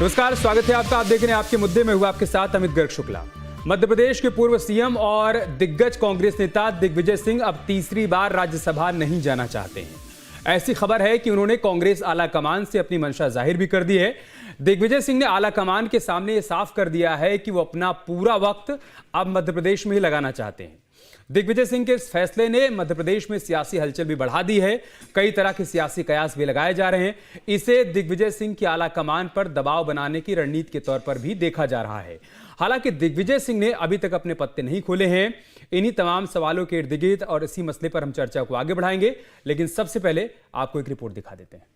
नमस्कार, स्वागत है आपका। आप देख रहे हैं आपके मुद्दे में, हुआ आपके साथ अमित गर्ग शुक्ला। मध्य प्रदेश के पूर्व सीएम और दिग्गज कांग्रेस नेता दिग्विजय सिंह अब तीसरी बार राज्यसभा नहीं जाना चाहते हैं। ऐसी खबर है कि उन्होंने कांग्रेस आला कमान से अपनी मंशा जाहिर भी कर दी है। दिग्विजय सिंह ने आला कमान के सामने ये साफ कर दिया है कि वो अपना पूरा वक्त अब मध्य प्रदेश में ही लगाना चाहते हैं। दिग्विजय सिंह के इस फैसले ने मध्य प्रदेश में सियासी हलचल भी बढ़ा दी है। कई तरह के सियासी कयास भी लगाए जा रहे हैं। इसे दिग्विजय सिंह की आला कमान पर दबाव बनाने की रणनीति के तौर पर भी देखा जा रहा है। हालांकि दिग्विजय सिंह ने अभी तक अपने पत्ते नहीं खोले हैं। इन्हीं तमाम सवालों के इर्द गिर्द और इसी मसले पर हम चर्चा को आगे बढ़ाएंगे, लेकिन सबसे पहले आपको एक रिपोर्ट दिखा देते हैं।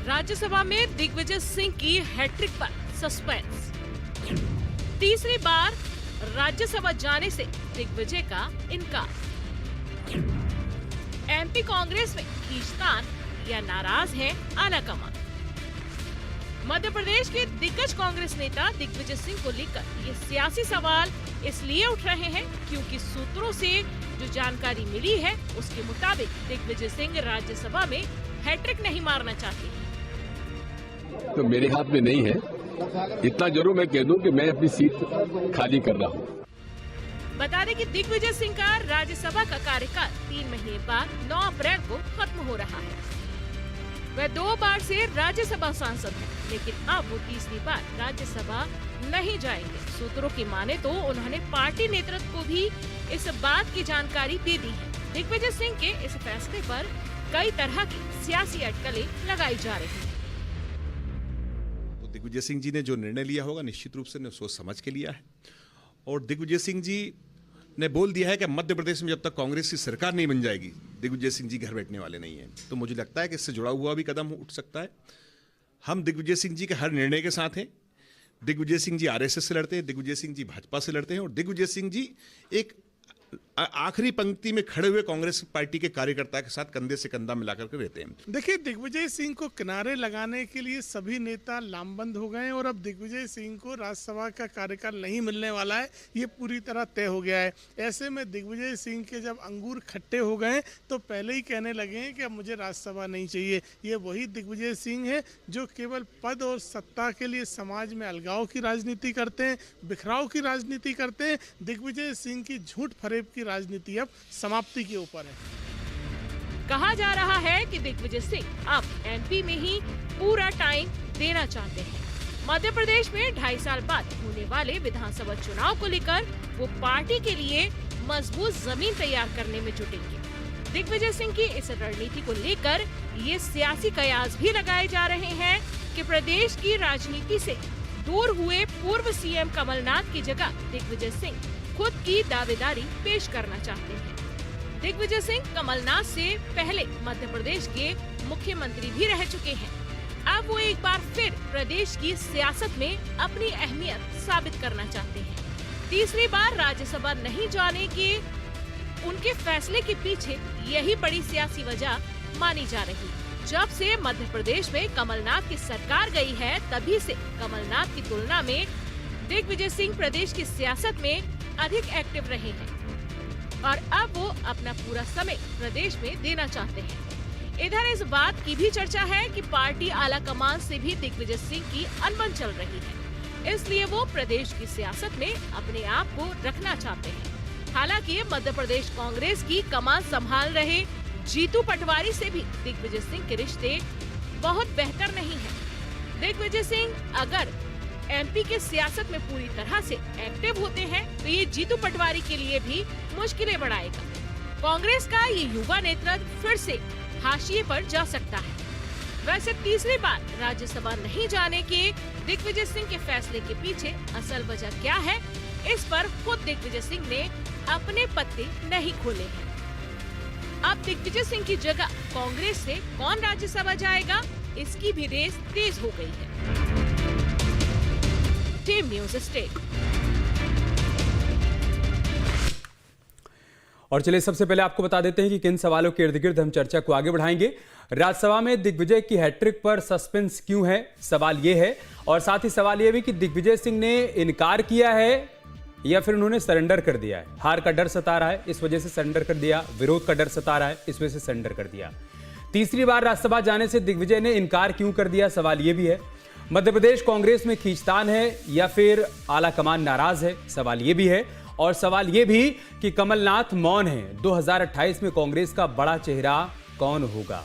राज्यसभा में दिग्विजय सिंह की हैट्रिक पर सस्पेंस। तीसरी बार राज्यसभा जाने से दिग्विजय का इनकार। एमपी कांग्रेस में खींचतान या नाराज है आला कमान। मध्य प्रदेश के दिग्गज कांग्रेस नेता दिग्विजय सिंह को लेकर ये सियासी सवाल इसलिए उठ रहे हैं क्योंकि सूत्रों से जो जानकारी मिली है उसके मुताबिक दिग्विजय सिंह राज्यसभा में हैट्रिक नहीं मारना चाहते। तो मेरे हाथ में नहीं है, इतना जरूर मैं कह दूं कि मैं अपनी सीट खाली कर रहा हूं। बता दें कि दिग्विजय सिंह का राज्यसभा का कार्यकाल 3 महीने बाद 9 अप्रैल को खत्म हो रहा है। वह 2 बार से राज्यसभा सांसद हैं, लेकिन अब वो तीसरी बार राज्यसभा नहीं जाएंगे। सूत्रों की माने तो उन्होंने पार्टी नेतृत्व को भी इस बात की जानकारी दे दी है। दिग्विजय सिंह के इस फैसले पर कई तरह की सियासी अटकलें लगाई जा रही है। दिग्विजय सिंह जी ने जो निर्णय लिया होगा निश्चित रूप से ने सोच समझ के लिया है, और दिग्विजय सिंह जी ने बोल दिया है कि मध्य प्रदेश में जब तक कांग्रेस की सरकार नहीं बन जाएगी दिग्विजय सिंह जी घर बैठने वाले नहीं हैं। तो मुझे लगता है कि इससे जुड़ा हुआ भी कदम उठ सकता है। हम दिग्विजय सिंह जी के हर निर्णय के साथ हैं। दिग्विजय सिंह जी आरएसएस से लड़ते हैं, दिग्विजय सिंह जी भाजपा से लड़ते हैं, और दिग्विजय सिंह जी एक आखिरी पंक्ति में खड़े हुए कांग्रेस पार्टी के कार्यकर्ता के साथ कंधे से कंधा मिलाकर के रहते हैं। देखिए, दिग्विजय सिंह को किनारे लगाने के लिए सभी नेता लामबंद हो गए हैं और अब दिग्विजय सिंह को राज्यसभा का कार्यकाल नहीं मिलने वाला है, ये पूरी तरह तय हो गया है। ऐसे में दिग्विजय सिंह के जब अंगूर खट्टे हो गए तो पहले ही कहने लगे हैं कि अब मुझे राज्यसभा नहीं चाहिए। ये वही दिग्विजय सिंह है जो केवल पद और सत्ता के लिए समाज में अलगाव की राजनीति करते हैं, बिखराव की राजनीति करते हैं। दिग्विजय सिंह की झूठ फरेब की राजनीति अब समाप्ति के ऊपर है। कहा जा रहा है कि दिग्विजय सिंह अब एमपी में ही पूरा टाइम देना चाहते हैं। मध्य प्रदेश में 2.5 साल बाद होने वाले विधानसभा चुनाव को लेकर वो पार्टी के लिए मजबूत जमीन तैयार करने में जुटेंगे। दिग्विजय सिंह की इस रणनीति को लेकर ये सियासी कयास भी लगाए जा रहे हैं कि प्रदेश की राजनीति से दूर हुए पूर्व सीएम कमलनाथ की जगह दिग्विजय सिंह खुद की दावेदारी पेश करना चाहते हैं। दिग्विजय सिंह कमलनाथ से पहले मध्य प्रदेश के मुख्यमंत्री भी रह चुके हैं। अब वो एक बार फिर प्रदेश की सियासत में अपनी अहमियत साबित करना चाहते हैं। तीसरी बार राज्यसभा नहीं जाने के उनके फैसले के पीछे यही बड़ी सियासी वजह मानी जा रही है। जब से मध्य प्रदेश में कमलनाथ की सरकार गई है, तभी से कमलनाथ की तुलना में दिग्विजय सिंह प्रदेश की सियासत में अधिक एक्टिव रहे हैं और अब वो अपना पूरा समय प्रदेश में देना चाहते हैं। इधर इस बात की भी चर्चा है कि पार्टी आला कमान से भी दिग्विजय सिंह की अनबन चल रही है, इसलिए वो प्रदेश की सियासत में अपने आप को रखना चाहते हैं। हालांकि मध्य प्रदेश कांग्रेस की कमान संभाल रहे जीतू पटवारी से भी दिग्विजय सिंह के रिश्ते बहुत बेहतर नहीं है। दिग्विजय सिंह अगर एमपी के सियासत में पूरी तरह से एक्टिव होते हैं तो ये जीतू पटवारी के लिए भी मुश्किलें बढ़ाएगा। कांग्रेस का ये युवा नेतृत्व फिर से हाशिए पर जा सकता है। वैसे तीसरी बार राज्यसभा नहीं जाने के दिग्विजय सिंह के फैसले के पीछे असल वजह क्या है, इस पर खुद दिग्विजय सिंह ने अपने पत्ते नहीं खोले हैं। अब दिग्विजय सिंह की जगह कांग्रेस से कौन राज्यसभा जाएगा, इसकी भी रेस तेज हो गई है। Team news state. और चलिए सबसे पहले आपको बता देते हैं कि किन सवालों के इर्द गिर्द हम चर्चा को आगे बढ़ाएंगे। राज्यसभा में दिग्विजय की हैट्रिक पर सस्पेंस क्यों है, सवाल ये है। और साथ ही सवाल ये भी कि दिग्विजय सिंह ने इनकार किया है या फिर उन्होंने सरेंडर कर दिया है। हार का डर सता रहा है, इस वजह से सरेंडर कर दिया। विरोध का डर सता रहा है, इस वजह से सरेंडर कर दिया। तीसरी बार राज्यसभा जाने से दिग्विजय ने इनकार क्यों कर दिया, सवाल यह भी है। मध्य प्रदेश कांग्रेस में खींचतान है या फिर आला कमान नाराज है, सवाल यह भी है। और सवाल यह भी कि कमलनाथ मौन है, 2028 में कांग्रेस का बड़ा चेहरा कौन होगा।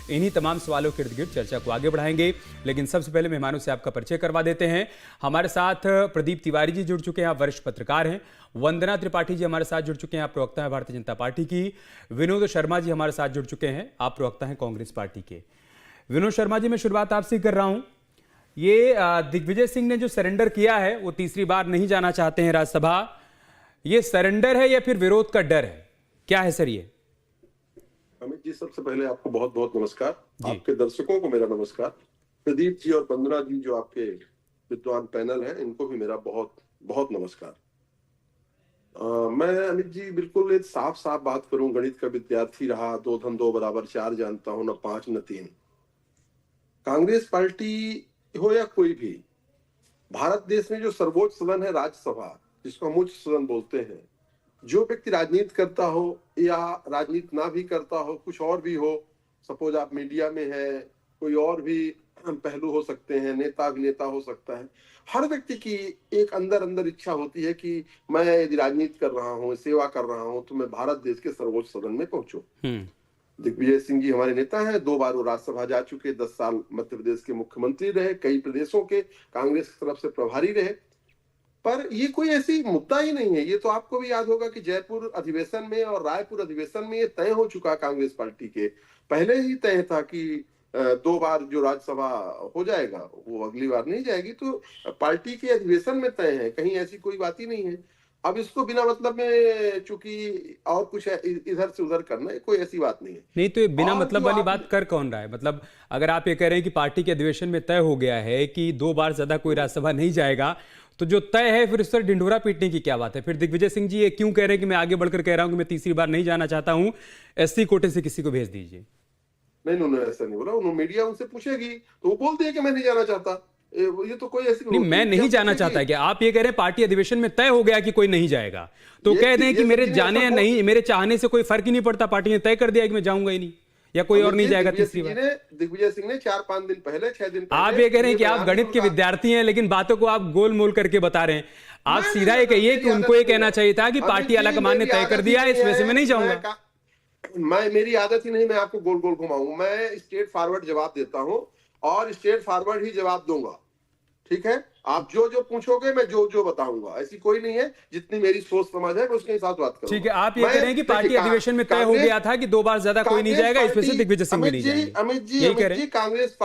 इन्हीं तमाम सवालों के इर्द गिर्द चर्चा को आगे बढ़ाएंगे, लेकिन सबसे पहले मेहमानों से आपका परिचय करवा देते हैं। हमारे साथ प्रदीप तिवारी जी जुड़ चुके हैं, आप वरिष्ठ पत्रकार हैं। वंदना त्रिपाठी जी हमारे साथ जुड़ चुके हैं, आप प्रवक्ता हैं भारतीय जनता पार्टी की। विनोद शर्मा जी हमारे साथ जुड़ चुके हैं, आप प्रवक्ता हैं कांग्रेस पार्टी के। विनोद शर्मा जी, मैं शुरुआत आपसे कर रहा हूं। ये दिग्विजय सिंह ने जो सरेंडर किया है, वो तीसरी बार नहीं जाना चाहते हैं राज्यसभा, ये सरेंडर है या फिर विरोध का डर है, क्या है सर ये? अमित जी, सबसे पहले आपको बहुत बहुत नमस्कार। आपके दर्शकों को मेरा नमस्कार। प्रदीप जी और वंदना जी जो आपके विद्वान पैनल हैं, इनको भी मेरा बहुत बहुत नमस्कार। मैं अमित जी बिल्कुल एक साफ साफ बात करूं, गणित का विद्यार्थी रहा, 2 धन 2 बराबर 4 जानता हूं, न 5 न 3। कांग्रेस पार्टी हो या कोई भी, भारत देश में जो सर्वोच्च सदन है राज्यसभा, जिसको हम उच्च सदन बोलते हैं, जो व्यक्ति राजनीति करता हो या राजनीति ना भी करता हो, कुछ और भी हो, सपोज आप मीडिया में है, कोई और भी पहलू हो सकते हैं, नेता अभिनेता हो सकता है, हर व्यक्ति की एक अंदर अंदर इच्छा होती है कि मैं यदि राजनीति कर रहा हूँ, सेवा कर रहा हूँ, तो मैं भारत देश के सर्वोच्च सदन में पहुंचूं। दिग्विजय सिंह जी हमारे नेता हैं, 2 बार वो राज्यसभा जा चुके, 10 साल मध्य प्रदेश के मुख्यमंत्री रहे, कई प्रदेशों के कांग्रेस की तरफ से प्रभारी रहे। पर ये कोई ऐसी मुद्दा ही नहीं है। ये तो आपको भी याद होगा कि जयपुर अधिवेशन में और रायपुर अधिवेशन में ये तय हो चुका, कांग्रेस पार्टी के पहले ही तय था कि 2 बार जो राज्यसभा हो जाएगा वो अगली बार नहीं जाएगी, तो पार्टी के अधिवेशन में तय है, कहीं ऐसी कोई बात ही नहीं है। अब इसको बिना मतलब में चूंकि और कुछ इधर से उधर करना है, कोई ऐसी बात नहीं है। नहीं तो ये बिना मतलब वाली बात कर कौन रहा है? मतलब अगर आप ये कह रहे हैं कि पार्टी के अधिवेशन में तय हो गया है कि 2 बार ज्यादा कोई राज्यसभा नहीं जाएगा, तो जो तय है फिर उस पर ढिंढोरा पीटने की क्या बात है? फिर दिग्विजय सिंह जी ये क्यों कह रहे हैं कि मैं आगे बढ़कर कह रहा हूं कि मैं तीसरी बार नहीं जाना चाहता हूं, एससी कोटे से किसी को भेज दीजिए? नहीं, उन्होंने ऐसा नहीं बोला। उन्होंने मीडिया उनसे पूछेगी तो वो बोल दिया कि मैं नहीं जाना चाहता। ये तो कोई ऐसी नहीं, मैं नहीं जाना चाहता है कि आप ये कह रहे हैं पार्टी अधिवेशन में तय हो गया कि कोई नहीं जाएगा, तो कह दें कि मेरे जाने या नहीं, मेरे चाहने से कोई फर्क ही नहीं पड़ता, पार्टी ने तय कर दिया कि मैं जाऊंगा ही नहीं, या कोई और नहीं जाएगा तीसरी बार। दिग्विजय सिंह ने 4-5 दिन पहले, 6 दिन पहले, आप ये कह रहे हैं कि आप गणित के विद्यार्थी हैं, लेकिन बातों को आप गोल मोल करके बता रहे हैं। आप सीधा ये कहिए कि उनको ये कहना चाहिए था कि पार्टी आलाकमान ने तय कर दिया है, इस वजह से मैं नहीं जाऊंगा। मेरी आदत ही नहीं, मैं आपको गोल गोल घुमाऊं। मैं स्ट्रेट फॉरवर्ड जवाब देता हूं और स्ट्रेट फॉरवर्ड ही जवाब दूंगा, ठीक है? आप जो जो पूछोगे मैं जो जो बताऊंगा, ऐसी कोई नहीं है। जितनी मेरी सोच समझ है मैं उसके हिसाब से बात करूंगा। ठीक है, आप ये कह रहे हैं कि पार्टी अधिवेशन में तय हो गया था कि 2 बार ज्यादा कोई नहीं जाएगा, इस वजह से दिग्विजय सिंह भी नहीं जाएंगे। अमित जी, कांग्रेस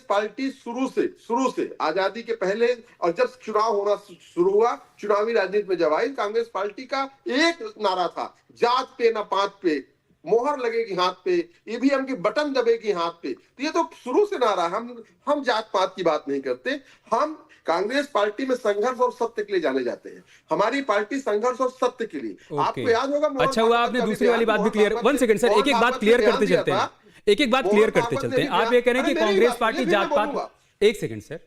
पार्टी शुरू से आजादी के पहले और जब चुनाव होना शुरू हुआ, चुनावी राजनीति में जब आई, कांग्रेस पार्टी का एक नारा था, जात पे न पात पे, मोहर लगेगी हाथ पे, ईवीएम की बटन दबेगी हाथ पे। तो ये तो शुरू से नारा है। हम जात पात की बात नहीं करते। हम कांग्रेस पार्टी में संघर्ष और सत्य के लिए जाने जाते हैं। हमारी पार्टी संघर्ष और सत्य के लिए। आपको याद होगा, अच्छा हुआ आपने दूसरी वाली बात भी क्लियर। 1 सेकंड सर, एक एक बात क्लियर करते चलते हैं, एक एक बात क्लियर करते चलते हैं। आप ये कह रहे हैं कि कांग्रेस पार्टी जात पात, 1 सेकंड सर,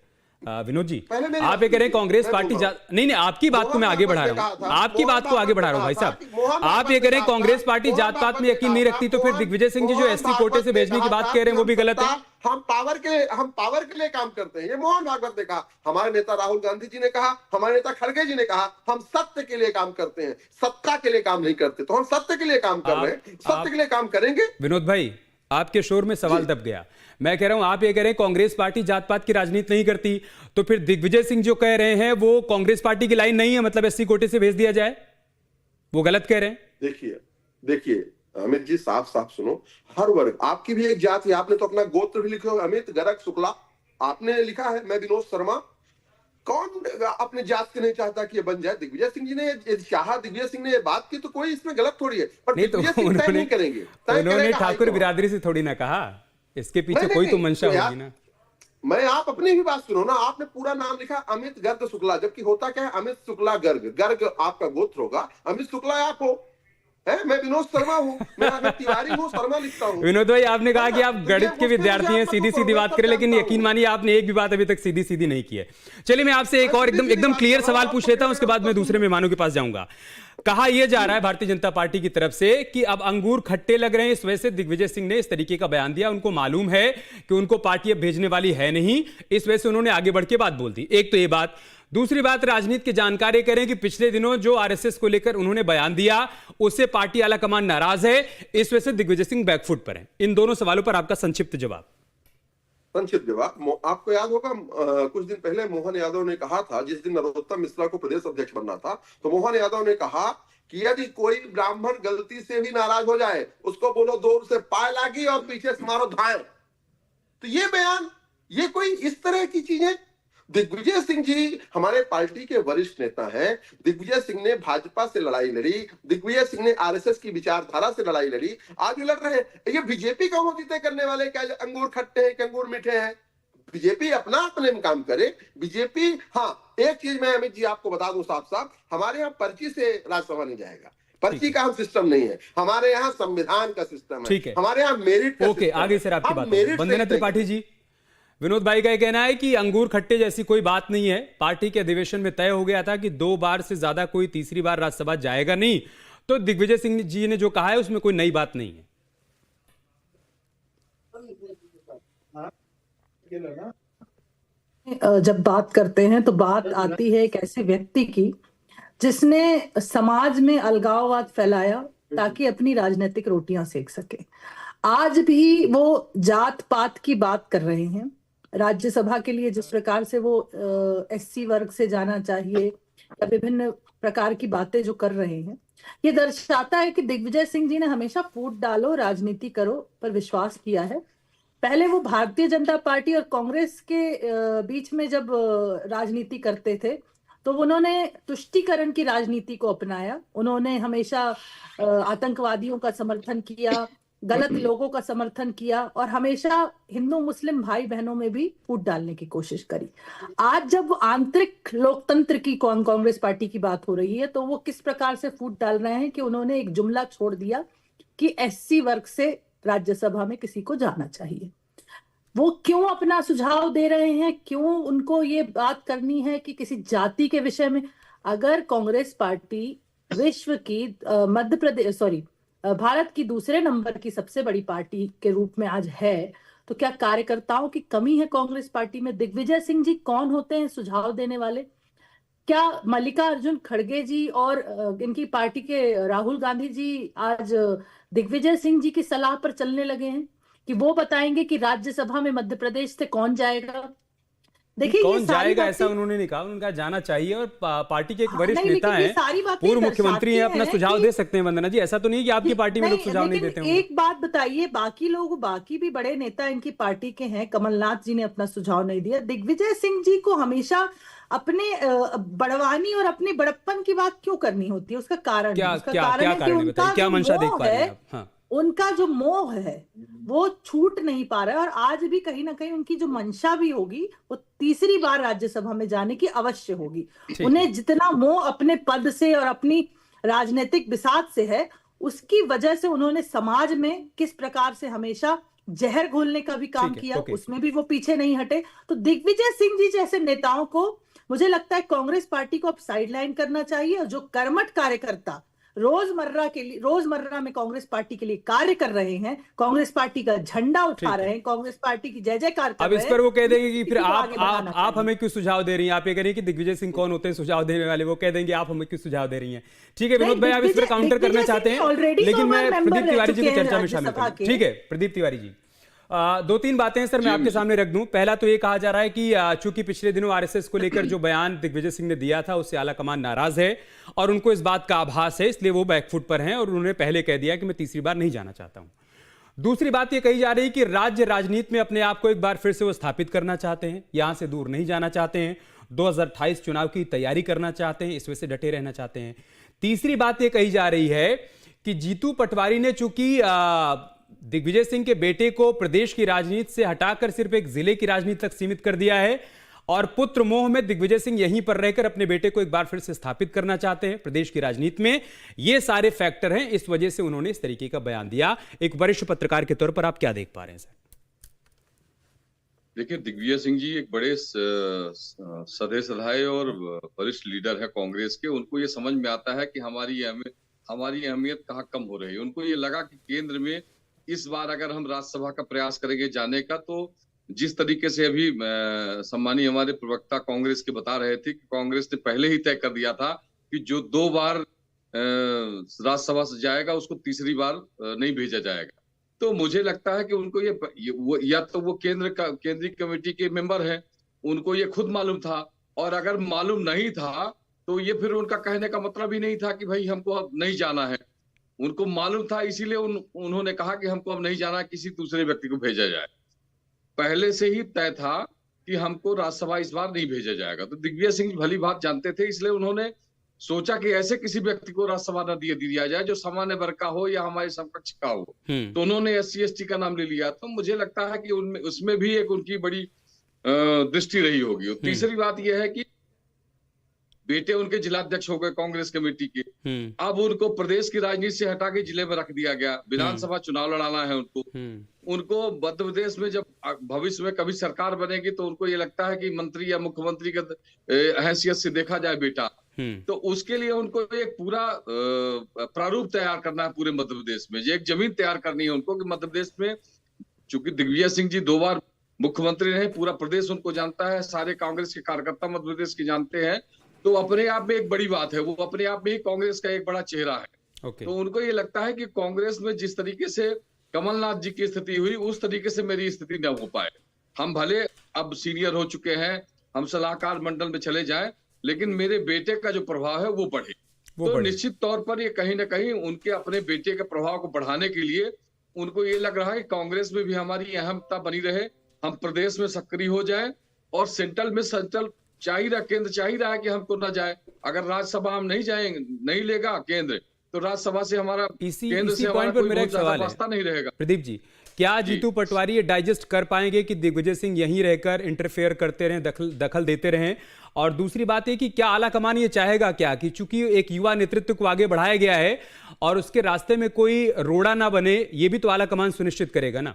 विनोद जी, आप ये कह रहे हैं कांग्रेस पार्टी नहीं, आपकी बात को मैं आगे बढ़ा रहा हूं, आपकी बात को आगे बढ़ा रहा हूं भाई साहब। आप ये कह रहे हैं कांग्रेस पार्टी जात पात में यकीन नहीं रखती, तो फिर दिग्विजय सिंह जी जो एससी कोटे से भेजने की बात कह रहे हैं वो भी गलत है। हम पावर के लिए काम करते हैं। ये मोहन भागवत ने कहा, हमारे नेता राहुल गांधी जी ने कहा, हमारे नेता खड़गे जी ने कहा, हम सत्य के लिए काम करते हैं, सत्ता के लिए काम नहीं करते। तो हम सत्य के लिए काम कर रहे हैं, सत्य के लिए काम करेंगे। विनोद भाई, आपके शोर में सवाल दब गया। मैं कह रहा हूं, आप ये कह रहे हैं कांग्रेस पार्टी जात पात की राजनीति नहीं करती, तो फिर दिग्विजय सिंह जो कह रहे हैं वो कांग्रेस पार्टी की लाइन नहीं है, मतलब एससी कोटे से भेज दिया जाए, वो गलत कह रहे हैं? देखिए अमित जी, साफ साफ सुनो। हर वर्ग, आपकी भी एक जात है, आपने तो अपना गोत्र भी लिखे हो, अमित गर्ग शुक्ला आपने लिखा है, मैं विनोद शर्मा। कौन अपने जात के नहीं चाहता कि ये बन जाए? दिग्विजय सिंह जी ने चाहा, दिग्विजय सिंह ने ये बात की, तो कोई इसमें गलत थोड़ी है। पर दिग्विजय सिंह तय नहीं करेंगे। उन्होंने ठाकुर बिरादरी से थोड़ी ना कहा, इसके पीछे कोई तो मंशा होगी ना। मैं आप अपनी भी बात सुनो ना। आपने पूरा नाम लिखा अमित गर्ग शुक्ला, जबकि होता क्या है, अमित शुक्ला गर्ग। गर्ग आपका गोत्र होगा, अमित शुक्ला आप हो, है? मैं विनोद शर्मा हूँ, मैं तिवारी हूँ, शर्मा लिखता हूँ। विनोद भाई, आपने कहा कि आप गणित के विद्यार्थी हैं, सीधी सीधी बात करें, लेकिन यकीन मानिए आपने एक भी बात अभी तक सीधी सीधी नहीं की है। चलिए मैं आपसे एक और एकदम क्लियर सवाल पूछ लेता हूं, उसके बाद मैं दूसरे मेहमानों के पास जाऊंगा। कहा यह जा रहा है भारतीय जनता पार्टी की तरफ से कि अब अंगूर खट्टे लग रहे हैं, इस वजह से दिग्विजय सिंह ने इस तरीके का बयान दिया। उनको मालूम है कि उनको पार्टी अब भेजने वाली है नहीं, इस वजह से उन्होंने आगे बढ़ के बात बोल दी। एक तो ये बात। दूसरी बात, राजनीति की जानकारी करें कि पिछले दिनों जो आरएसएस को लेकर उन्होंने बयान दिया उससे पार्टी आलाकमान नाराज है, इस वजह से दिग्विजय सिंह बैकफुट पर हैं। इन दोनों सवालों पर आपका संक्षिप्त जवाब। संक्षिप्त जवाब, आपको याद होगा कुछ दिन पहले मोहन यादव ने कहा था, जिस दिन नरोत्तम मिश्रा को प्रदेश अध्यक्ष बनना था, तो मोहन यादव ने कहा कि यदि कोई ब्राह्मण गलती से भी नाराज हो जाए उसको बोलो दूर से पाए लागी और पीछे से मारो धाए। तो ये बयान, ये कोई इस तरह की चीजें। दिग्विजय सिंह जी हमारे पार्टी के वरिष्ठ नेता हैं। दिग्विजय सिंह ने भाजपा से लड़ाई लड़ी, दिग्विजय सिंह ने आरएसएस की विचारधारा से लड़ाई लड़ी, आज भी लड़ रहे हैं। ये बीजेपी का वो जीते करने वाले क्या अंगूर खट्टे हैं कि अंगूर मीठे हैं? बीजेपी अपने काम करे। बीजेपी, हाँ एक चीज मैं अमित जी आपको बता दूं साफ साफ, हमारे यहाँ पर्ची से राज्यसभा नहीं जाएगा। पर्ची का हम सिस्टम नहीं है, हमारे यहाँ संविधान का सिस्टम है। हमारे यहाँ मेरिट। ओके, आगे सर आपकी बात। वंदना त्रिपाठी जी, विनोद भाई का यह कहना है कि अंगूर खट्टे जैसी कोई बात नहीं है। पार्टी के अधिवेशन में तय हो गया था कि 2 बार से ज्यादा कोई तीसरी बार राज्यसभा जाएगा नहीं, तो दिग्विजय सिंह जी ने जो कहा है उसमें कोई नई बात नहीं है। जब बात करते हैं तो बात आती है एक ऐसे व्यक्ति की जिसने समाज में अलगाववाद फैलाया ताकि अपनी राजनीतिक रोटियां सेक सके। आज भी वो जात पात की बात कर रहे हैं। राज्यसभा के लिए जिस प्रकार से वो एससी वर्ग से जाना चाहिए या विभिन्न प्रकार की बातें जो कर रहे हैं, ये दर्शाता है कि दिग्विजय सिंह जी ने हमेशा फूट डालो राजनीति करो पर विश्वास किया है। पहले वो भारतीय जनता पार्टी और कांग्रेस के बीच में जब राजनीति करते थे तो उन्होंने तुष्टीकरण की राजनीति को अपनाया। उन्होंने हमेशा आतंकवादियों का समर्थन किया, गलत लोगों का समर्थन किया और हमेशा हिंदू मुस्लिम भाई बहनों में भी फूट डालने की कोशिश करी। आज जब आंतरिक लोकतंत्र की कांग्रेस पार्टी की बात हो रही है तो वो किस प्रकार से फूट डाल रहे हैं कि उन्होंने एक जुमला छोड़ दिया कि एससी वर्ग से राज्यसभा में किसी को जाना चाहिए। वो क्यों अपना सुझाव दे रहे हैं, क्यों उनको ये बात करनी है कि किसी जाति के विषय में? अगर कांग्रेस पार्टी विश्व की भारत की दूसरे नंबर की सबसे बड़ी पार्टी के रूप में आज है, तो क्या कार्यकर्ताओं की कमी है कांग्रेस पार्टी में? दिग्विजय सिंह जी कौन होते हैं सुझाव देने वाले? क्या मल्लिकार्जुन खड़गे जी और इनकी पार्टी के राहुल गांधी जी आज दिग्विजय सिंह जी की सलाह पर चलने लगे हैं कि वो बताएंगे कि राज्यसभा में मध्य प्रदेश से कौन जाएगा? देखिए, कौन जाएगा ऐसा उन्होंने नहीं कहा, उनका जाना चाहिए। और पार्टी के एक वरिष्ठ नेता हैं, पूर्व मुख्यमंत्री हैं, अपना सुझाव दे सकते हैं। वंदना जी, ऐसा तो नहीं कि आपकी पार्टी में लोग सुझाव नहीं देते होंगे। एक बात बताइए, बाकी भी बड़े नेता इनकी पार्टी के हैं, कमलनाथ जी ने अपना सुझाव नहीं दिया। दिग्विजय सिंह जी को हमेशा अपने बड़वानी और अपने बड़प्पन की बात क्यों करनी होती है? उसका कारण क्या मंशा देख पा रहे हैं? उनका जो मोह है वो छूट नहीं पा रहा है और आज भी कहीं ना कहीं उनकी जो मंशा भी होगी वो तीसरी बार राज्यसभा में जाने की अवश्य होगी। उन्हें जितना मोह अपने पद से और अपनी राजनीतिक बिसात से है, उसकी वजह से उन्होंने समाज में किस प्रकार से हमेशा जहर घोलने का भी काम किया, उसमें भी वो पीछे नहीं हटे। तो दिग्विजय सिंह जी जैसे नेताओं को मुझे लगता है कांग्रेस पार्टी को अब साइडलाइन करना चाहिए और जो कर्मठ कार्यकर्ता रोजमर्रा में कांग्रेस पार्टी के लिए कार्य कर रहे हैं, कांग्रेस पार्टी का झंडा उठा रहे हैं, कांग्रेस पार्टी की जय जयकार कर रहे हैं। अब इस पर वो कह देंगे कि फिर आप हमें क्यों सुझाव दे रही हैं? आप ये कह रही हैं कि दिग्विजय सिंह कौन होते हैं सुझाव देने वाले, वो कह देंगे आप हमें क्यों सुझाव दे रही हैं। ठीक है विनोद भाई, आप इस पर काउंटर करना चाहते हैं, लेकिन मैं प्रदीप तिवारी जी की चर्चा में शामिल करूं। ठीक है प्रदीप तिवारी जी, 2-3 बातें सर मैं आपके सामने रख दूं। पहला तो ये कहा जा रहा है कि चूंकि पिछले दिनों आरएसएस को लेकर जो बयान दिग्विजय सिंह ने दिया था उससे आलाकमान नाराज है और उनको इस बात का आभास है, इसलिए वो बैकफुट पर हैं और उन्होंने पहले कह दिया कि मैं तीसरी बार नहीं जाना चाहता हूं। दूसरी बात ये कही जा रही है कि राज्य राजनीति में अपने आप को एक बार फिर से वो स्थापित करना चाहते हैं, यहां से दूर नहीं जाना चाहते हैं, 2028 चुनाव की तैयारी करना चाहते हैं, इस वजह से डटे रहना चाहते हैं। तीसरी बात ये कही जा रही है कि जीतू पटवारी ने चूंकि दिग्विजय सिंह के बेटे को प्रदेश की राजनीति से हटाकर सिर्फ एक जिले की राजनीति तक सीमित कर दिया है और पुत्र मोह में दिग्विजय सिंह यहीं पर रहकर अपने बेटे को एक बार फिर से स्थापित करना चाहते हैं प्रदेश की राजनीति में। ये सारे फैक्टर हैं, इस वजह से उन्होंने इस तरीके का बयान दिया। एक वरिष्ठ पत्रकार के तौर पर आप क्या देख पा रहे हैं सर? देखिए, दिग्विजय सिंह जी एक बड़े सधे सधाए और वरिष्ठ लीडर है कांग्रेस के। उनको ये समझ में आता है कि हमारी अहमियत कहाँ कम हो रही है। उनको ये लगा कि केंद्र में इस बार अगर हम राज्यसभा का प्रयास करेंगे जाने का, तो जिस तरीके से अभी सम्मानीय हमारे प्रवक्ता कांग्रेस के बता रहे थे कि कांग्रेस ने पहले ही तय कर दिया था कि जो 2 बार राज्यसभा से जाएगा उसको तीसरी बार नहीं भेजा जाएगा। तो मुझे लगता है कि उनको या तो वो केंद्रीय कमेटी के मेंबर हैं, उनको ये खुद मालूम था, और अगर मालूम नहीं था तो ये फिर उनका कहने का मतलब ही नहीं था कि भाई हमको अब नहीं जाना है। उनको मालूम था, इसीलिए उन्होंने कहा कि हमको अब नहीं जाना, किसी दूसरे व्यक्ति को भेजा जाए। पहले से ही तय था कि हमको राज्यसभा इस बार नहीं भेजा जाएगा। तो दिग्विजय सिंह भली बात जानते थे, इसलिए उन्होंने सोचा कि ऐसे किसी व्यक्ति को राज्यसभा न दिया जाए जो सामान्य वर्ग का हो या हमारे समकक्ष का हो। तो उन्होंने SC/ST का नाम ले लिया। तो मुझे लगता है कि उसमें भी एक उनकी बड़ी दृष्टि रही होगी। और तीसरी बात यह है कि बेटे उनके जिलाध्यक्ष हो गए कांग्रेस कमेटी के। अब उनको प्रदेश की राजनीति से हटा के जिले में रख दिया गया। विधानसभा चुनाव लड़ाना है उनको मध्य प्रदेश में जब भविष्य में कभी सरकार बनेगी तो उनको ये लगता है कि मंत्री या मुख्यमंत्री के हैसियत से देखा जाए बेटा। तो उसके लिए उनको एक पूरा प्रारूप तैयार करना है पूरे मध्य प्रदेश में। एक जमीन तैयार करनी है उनको कि मध्य प्रदेश में, चूंकि दिग्विजय सिंह जी 2 बार मुख्यमंत्री रहे, पूरा प्रदेश उनको जानता है, सारे कांग्रेस के कार्यकर्ता मध्य प्रदेश के जानते हैं। तो अपने आप में एक बड़ी बात है, वो अपने आप में ही कांग्रेस का एक बड़ा चेहरा है। तो उनको ये लगता है कि कांग्रेस में जिस तरीके से कमलनाथ जी की स्थिति हुई, उस तरीके से मेरी स्थिति न हो पाए। हम भले अब सीनियर हो चुके हैं, हम सलाहकार मंडल में चले जाएं, लेकिन मेरे बेटे का जो प्रभाव है वो बढ़े। तो निश्चित तौर पर ये कहीं ना कहीं उनके अपने बेटे के प्रभाव को बढ़ाने के लिए उनको ये लग रहा है कि कांग्रेस में भी हमारी अहमता बनी रहे, हम प्रदेश में सक्रिय हो जाएं, और सेंट्रल में केंद्र चाहिए रहा है कि हमको ना जाए। अगर राज्यसभा हम नहीं जाएंगे, नहीं लेगा केंद्र, तो राज्यसभा से हमारा केंद्र से हमारा कोई बहुत ज्यादा वास्ता नहीं रहेगा। प्रदीप जी, क्या जीतू पटवारी ये डाइजेस्ट कर पाएंगे कि दिग्विजय सिंह यहीं रहकर इंटरफेयर करते रहें, दखल देते रहें? और दूसरी बात है कि क्या आला कमान ये चाहेगा क्या कि चूंकि एक युवा नेतृत्व को आगे बढ़ाया गया है और उसके रास्ते में कोई रोड़ा ना बने, ये भी तो आला कमान सुनिश्चित करेगा ना?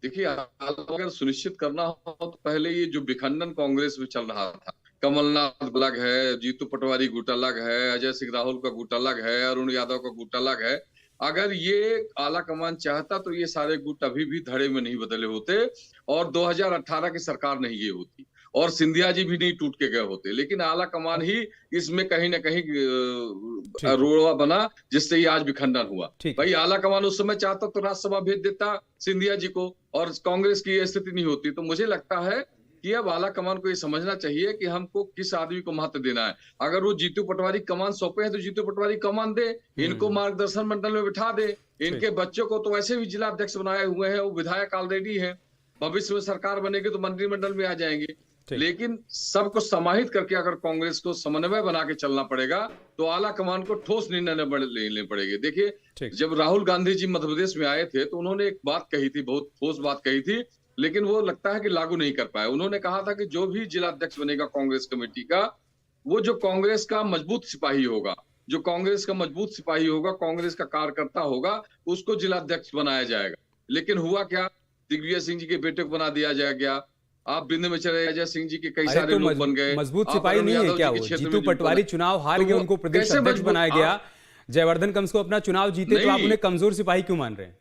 देखिए, अगर सुनिश्चित करना हो तो पहले ये जो विखंडन कांग्रेस में चल रहा था, कमलनाथ अलग है, जीतू पटवारी गुट अलग है, अजय सिंह राहुल का गुट अलग है, अरुण यादव का गुट अलग है। अगर ये आला कमान चाहता तो ये सारे गुट अभी भी धड़े में नहीं बदले होते और 2018 की सरकार नहीं ये होती और सिंधिया जी भी नहीं टूट के गए होते। लेकिन आला कमान ही इसमें कहीं ना कहीं रोड़ा बना, जिससे ये आज विखंडन हुआ। भाई आला कमान उस समय चाहता तो राज्यसभा भेज देता सिंधिया जी को और कांग्रेस की स्थिति नहीं होती। तो मुझे लगता है कि अब आला कमान को ये समझना चाहिए कि हमको किस आदमी को महत्व देना है। अगर वो जीतू पटवारी कमान सौंपे हैं तो जीतू पटवारी कमान दे, इनको मार्गदर्शन मंडल में बिठा दे। इनके बच्चों को तो वैसे भी जिला अध्यक्ष बनाए हुए हैं, वो विधायक ऑलरेडी है, भविष्य में सरकार बनेगी तो मंत्रिमंडल में आ जाएंगे। लेकिन सबको समाहित करके अगर कांग्रेस को समन्वय बना के चलना पड़ेगा तो आला कमान को ठोस निर्णय लेने पड़ेंगे। देखिए, जब राहुल गांधी जी मध्य प्रदेश में आए थे तो उन्होंने एक बात कही थी, बहुत ठोस बात कही थी, लेकिन वो लगता है कि लागू नहीं कर पाए। उन्होंने कहा था कि जो भी जिला अध्यक्ष बनेगा कांग्रेस कमेटी का, वो जो कांग्रेस का मजबूत सिपाही होगा, जो कांग्रेस का मजबूत सिपाही होगा, कांग्रेस का कार्यकर्ता होगा, उसको जिला अध्यक्ष बनाया जाएगा। लेकिन हुआ क्या, दिग्विजय सिंह जी के बेटे को बना दिया गया। आप बिंदु में चले, अजय सिंह जी के कई सारे लोग बन गए। मजबूत सिपाही नहीं है क्या वो? जीतू पटवारी चुनाव हार गए, उनको प्रदेश अध्यक्ष बनाया गया। जयवर्धन कम्स को अपना चुनाव जीते तो आप उन्हें कमजोर सिपाही क्यों मान रहे हैं?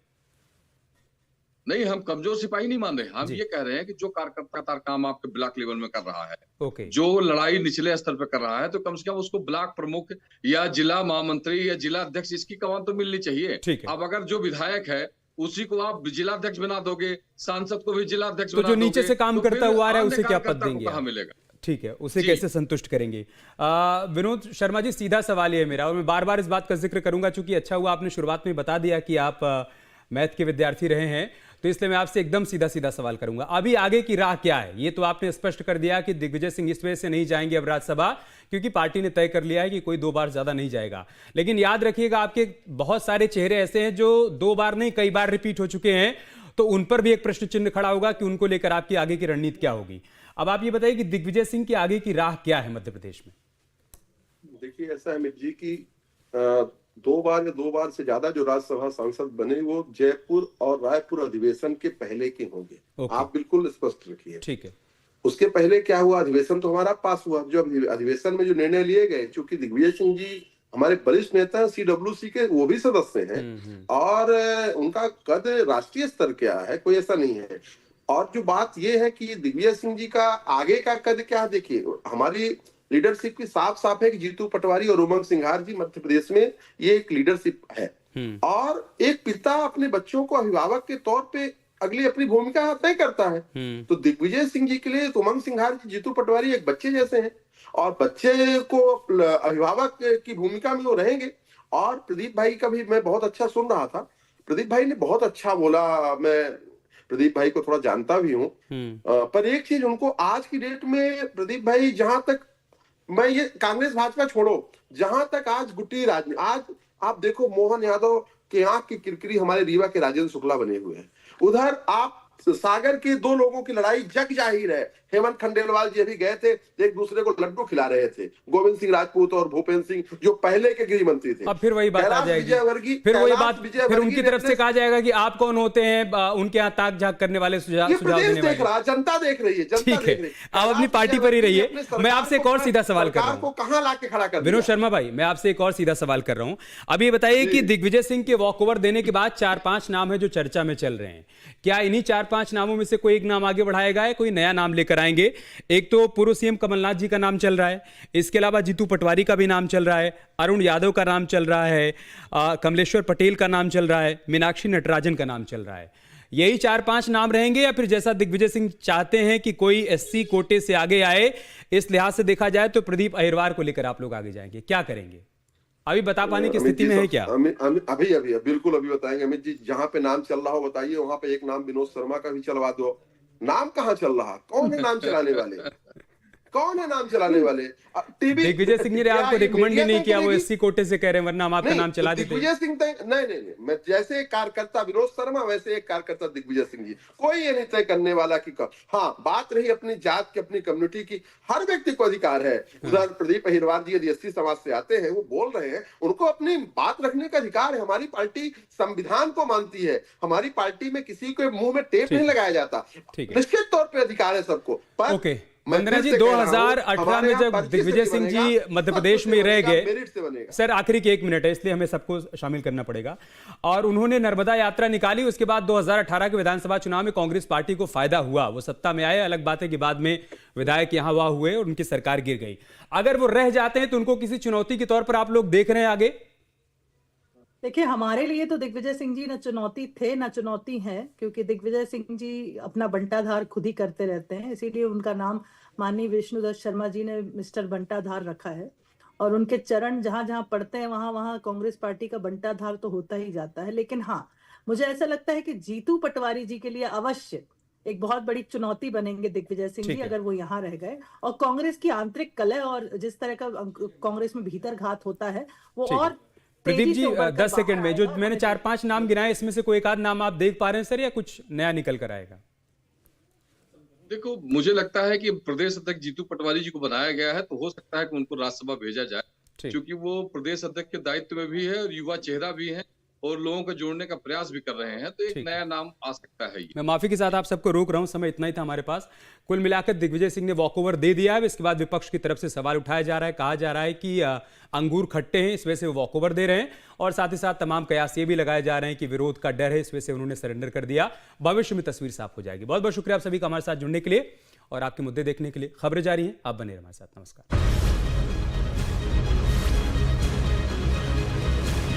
नहीं, हम कमजोर सिपाही नहीं मान रहे। हम ये कह रहे हैं कि जो कार्यकर्ता काम आपके ब्लॉक लेवल में कर रहा है, जो लड़ाई निचले स्तर पे कर रहा है, तो कम से कम उसको ब्लॉक प्रमुख या जिला महामंत्री या जिला अध्यक्ष, इसकी कमान तो मिलनी चाहिए। अब अगर जो विधायक है उसी को आप जिला अध्यक्ष बना दोगे, सांसद को भी जिला अध्यक्ष बना दोगे, जो नीचे से काम करता हुआ आ रहा है उसे क्या पद देंगे? कहाँ मिलेगा? ठीक है, उसे कैसे संतुष्ट करेंगे? विनोद शर्मा जी, सीधा सवाल ये है मेरा, और मैं बार बार इस बात का जिक्र करूंगा, चूंकि अच्छा हुआ आपने शुरुआत में बता दिया कि आप मैथ के विद्यार्थी रहे हैं, तो इसलिए मैं आपसे एकदम सीधा सवाल करूंगा। अभी आगे की राह क्या है? ये तो आपने स्पष्ट कर दिया कि दिग्विजय सिंह इस वजह से नहीं जाएंगे अब राज्यसभा, क्योंकि पार्टी ने तय कर लिया है कि कोई 2 बार ज्यादा नहीं जाएगा। लेकिन याद रखिएगा, आपके बहुत सारे चेहरे ऐसे हैं जो 2 बार नहीं कई बार रिपीट हो चुके हैं, तो उन पर भी एक प्रश्न चिन्ह खड़ा होगा कि उनको लेकर आपकी आगे की रणनीति क्या होगी। अब आप ये बताइए कि दिग्विजय सिंह की आगे की राह क्या है मध्य प्रदेश में? देखिए, ऐसा है अमित जी की 2 बार या 2 बार से ज्यादा जो राज्यसभा सांसद बने वो जयपुर और रायपुर अधिवेशन के पहले के होंगे। आप बिल्कुल स्पष्ट रखिए। ठीक है। उसके पहले क्या हुआ, अधिवेशन तो हमारा पास हुआ। जो अधिवेशन में जो निर्णय लिए गए, चूंकि दिग्विजय सिंह जी हमारे वरिष्ठ नेता हैं, CWC के वो भी सदस्य हैं और उनका कद राष्ट्रीय स्तर क्या है, कोई ऐसा नहीं है। और जो बात ये है कि दिग्विजय सिंह जी का आगे का कद क्या है, देखिए हमारी लीडरशिप की साफ साफ है कि जीतू पटवारी और उमंग सिंघार जी मध्य प्रदेश में ये एक लीडरशिप है। और एक पिता अपने बच्चों को अभिभावक के तौर पे अगली अपनी भूमिका तय करता है। तो दिग्विजय सिंह जी के लिए उमंग सिंघार जी, जीतू पटवारी एक बच्चे जैसे हैं और बच्चे को अभिभावक की भूमिका में वो रहेंगे। और प्रदीप भाई का भी मैं बहुत अच्छा सुन रहा था, प्रदीप भाई ने बहुत अच्छा बोला। मैं प्रदीप भाई को थोड़ा जानता भी हूँ, पर एक चीज उनको आज की डेट में प्रदीप भाई, जहां तक मैं ये कांग्रेस भाजपा छोड़ो, जहां तक आज गुटी राजनीति, आज आप देखो मोहन यादव के आंख की किरकिरी हमारे रीवा के राजेंद्र शुक्ला बने हुए हैं। उधर आप सागर के 2 लोगों की लड़ाई जग जाहिर है। हेमंत खंडेलवाल जी अभी गए थे, एक दूसरे को लड्डू खिला रहे थे, गोविंद सिंह राजपूत और भूपेंद्र सिंह जो पहले के गृह मंत्री थे। अब फिर वही बात आ जाएगी, फिर वही बात, फिर उनकी तरफ से कहा जाएगा कि आप कौन होते हैं उनके यहाँ ताक झाक करने वाले, सुझाव देने वाले। जनता देख रही है, ठीक है, आप अपनी पार्टी पर ही रहिए। मैं आपसे एक और सीधा सवाल कर रहा हूँ, कहाँ लाके खड़ा कर विनोद शर्मा भाई, मैं आपसे एक और सीधा सवाल कर रहा हूँ। अब ये बताइए कि दिग्विजय सिंह के वॉकओवर देने के बाद 4-5 नाम है जो चर्चा में चल रहे हैं, क्या इन्हीं 4-5 नामों में से कोई एक नाम आगे बढ़ाया गया है, कोई नया नाम लेकर आएंगे? एक तो पूर्व सीएम कमलनाथ जी का नाम चल रहा है, इसके अलावा जीतू पटवारी का भी नाम चल रहा है, अरुण यादव का नाम चल रहा है, कमलेश्वर पटेल का नाम चल रहा है, मीनाक्षी नटराजन का नाम चल रहा है। यही 4-5 नाम रहेंगे या फिर जैसा दिग्विजय सिंह चाहते हैं कि कोई SC कोटे से आगे आए, इस लिहाज से देखा जाए तो प्रदीप अहिरवार को लेकर आप लोग आगे जाएंगे, क्या करेंगे? अभी बता पाने की स्थिति में है क्या? अभी बिल्कुल अभी बताएंगे अमित जी। जहां पे नाम चल रहा हो बताइए, वहां पे एक नाम विनोद शर्मा का भी चलवा दो। नाम कहाँ चल रहा, कौन है नाम चलाने वाले, कौन है नाम चलाने वाले? टीवी दिग्विजय सिंह ने आपको रिकमेंड ही नहीं किया, वो SC कोटे से कह रहे हैं, वरना हम आपका नाम चला देते। दिग्विजय सिंह नहीं, मैं जैसे एक कार्यकर्ता विनोद शर्मा, वैसे एक कार्यकर्ता दिग्विजय सिंह जी, कोई ये नहीं तय करने वाला कि हाँ, बात रही अपनी जात की, अपनी कम्युनिटी की, हर व्यक्ति को अधिकार है। उधर प्रदीप अहिरवार जी यदि SC समाज से आते हैं, वो बोल रहे हैं, उनको अपनी बात रखने का अधिकार है। हमारी पार्टी संविधान को मानती है, हमारी पार्टी में किसी के मुंह में टेप नहीं लगाया जाता, निश्चित तौर पर अधिकार है सबको। पर वंदना जी, 2018 में जब दिग्विजय सिंह जी मध्य प्रदेश में रह गए, सर आखिरी की 1 मिनट है इसलिए हमें सबको शामिल करना पड़ेगा, और उन्होंने नर्मदा यात्रा निकाली, उसके बाद 2018 के विधानसभा चुनाव में कांग्रेस पार्टी को फायदा हुआ, वो सत्ता में आए। अलग बात है कि बाद में विधायक यहां वहां हुए और उनकी सरकार गिर गई। अगर वो रह जाते हैं तो उनको किसी चुनौती के तौर पर आप लोग देख रहे हैं आगे? देखिए, हमारे लिए तो दिग्विजय सिंह जी न चुनौती थे न चुनौती हैं, क्योंकि दिग्विजय सिंह जी अपना बंटाधार खुद ही करते रहते हैं, इसीलिए उनका नाम माननीय विष्णुदत्त शर्मा जी ने मिस्टर बंटाधार रखा है। और उनके चरण जहां जहां पड़ते हैं वहां वहां कांग्रेस पार्टी का बंटाधार तो होता ही जाता है। लेकिन हाँ, मुझे ऐसा लगता है कि जीतू पटवारी जी के लिए अवश्य एक बहुत बड़ी चुनौती बनेंगे दिग्विजय सिंह जी, अगर वो यहाँ रह गए। और कांग्रेस की आंतरिक कलह और जिस तरह का कांग्रेस में भीतर घात होता है वो और प्रदीप जी 10 सेकंड में, जो मैंने 4-5 नाम गिनाए, इसमें से कोई एक आध नाम आप देख पा रहे हैं सर, या कुछ नया निकल कर आएगा? देखो, मुझे लगता है कि प्रदेश अध्यक्ष जीतू पटवारी जी को बनाया गया है, तो हो सकता है कि उनको राज्यसभा भेजा जाए, क्योंकि वो प्रदेश अध्यक्ष के दायित्व में भी है और युवा चेहरा भी है और लोगों को जोड़ने का प्रयास भी कर रहे हैं, तो एक नया नाम आ सकता है। मैं माफी के साथ आप सबको रोक रहा हूं, समय इतना ही था हमारे पास। कुल मिलाकर दिग्विजय सिंह ने वॉकओवर दे दिया है। इसके बाद विपक्ष की तरफ से सवाल उठाया जा रहा है, कहा जा रहा है कि अंगूर खट्टे हैं, इस वजह से वो वॉकओवर दे रहे हैं, और साथ ही साथ तमाम कयास ये भी लगाए जा रहे हैं कि विरोध का डर है, इस वजह से उन्होंने सरेंडर कर दिया। भविष्य में तस्वीर साफ हो जाएगी। बहुत बहुत शुक्रिया आप सभी का हमारे साथ जुड़ने के लिए और आपके मुद्दे देखने के लिए। खबरें जारी हैं, आप बने रहिए हमारे साथ। नमस्कार।